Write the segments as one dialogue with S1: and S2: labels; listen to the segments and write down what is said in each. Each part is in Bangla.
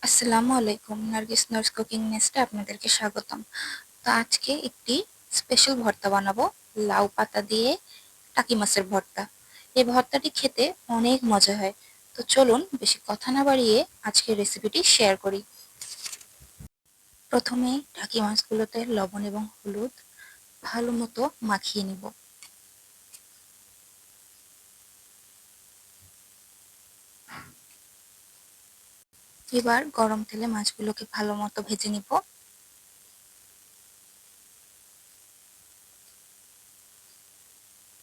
S1: আসসালামু আলাইকুম, নার্গিস নার্স কুকিং নেস্টে আপনাদেরকে স্বাগতম। তো আজকে একটি স্পেশাল ভর্তা বানাবো, লাউ পাতা দিয়ে টাকি মাছের ভর্তা। এই ভর্তাটি খেতে অনেক মজা হয়। তো চলুন বেশি কথা না বাড়িয়ে আজকের রেসিপিটি শেয়ার করি। প্রথমে টাকি মাছগুলোতে লবণ এবং হলুদ ভালো মতো মাখিয়ে নিব। এবার গরম তেলে মাছগুলোকে ভালো মতো ভেজে নিব।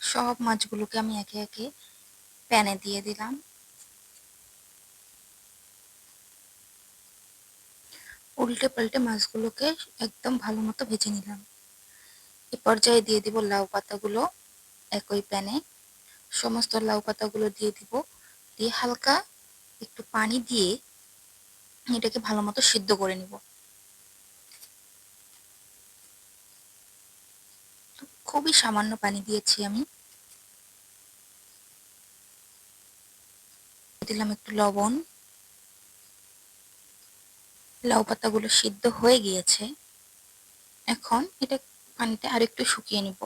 S1: সব মাছগুলোকে আমি একে একে প্যানে দিয়ে দিলাম। উল্টে পাল্টে মাছগুলোকে একদম ভালো মতো ভেজে নিলাম। এ পর্যায়ে দিয়ে দিব লাউ পাতাগুলো। একই প্যানে সমস্ত লাউ পাতাগুলো দিয়ে দিব, দিয়ে হালকা একটু পানি দিয়ে এটাকে ভালো মতো সিদ্ধ করে নিব। খুবই সামান্য পানি দিয়েছি আমি। দিলাম একটু লবণ। লাউ পাতাগুলো সিদ্ধ হয়ে গিয়েছে। এখন এটা পানিটা আরেকটু শুকিয়ে নিব।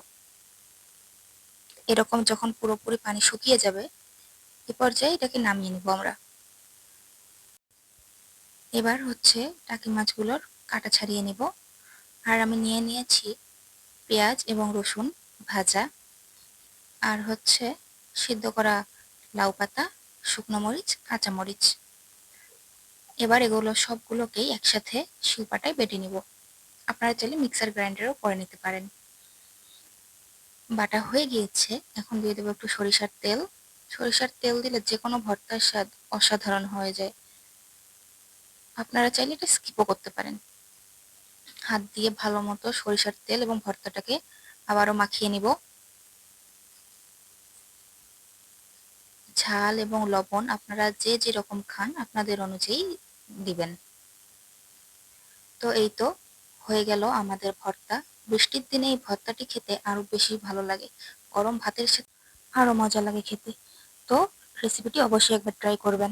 S1: এরকম যখন পুরোপুরি পানি শুকিয়ে যাবে, এ পর্যায়ে এটাকে নামিয়ে নিব আমরা। এবার হচ্ছে টাকি মাছগুলোর কাটা ছাড়িয়ে নিব। আর আমি নিয়ে নিয়েছি পেঁয়াজ এবং রসুন ভাজা, আর হচ্ছে সিদ্ধ করা লাউ পাতা, শুকনো মরিচ, কাঁচা মরিচ। এবার এগুলো সবগুলোকেই একসাথে শিলপাটায় বেটে নিব। আপনারা চাইলে মিক্সার গ্রাইন্ডারও করে নিতে পারেন। বাটা হয়ে গিয়েছে। এখন দিয়ে দেবো একটু সরিষার তেল। সরিষার তেল দিলে যে কোনো ভর্তার স্বাদ অসাধারণ হয়ে যায়। আপনারা চাইলে এটা স্কিপও করতে পারেন। হাত দিয়ে ভালো মতো সরিষার তেল এবং ভর্তাটাকে আবারও মাখিয়ে নিব। ঝাল এবং লবণ আপনারা যে যেরকম খান আপনাদের অনুযায়ী দিবেন। তো এই তো হয়ে গেল আমাদের ভর্তা। বৃষ্টির দিনে এই ভর্তাটি খেতে আরো বেশি ভালো লাগে। গরম ভাতের সাথে আরো মজা লাগে খেতে। তো রেসিপিটি অবশ্যই একবার ট্রাই করবেন।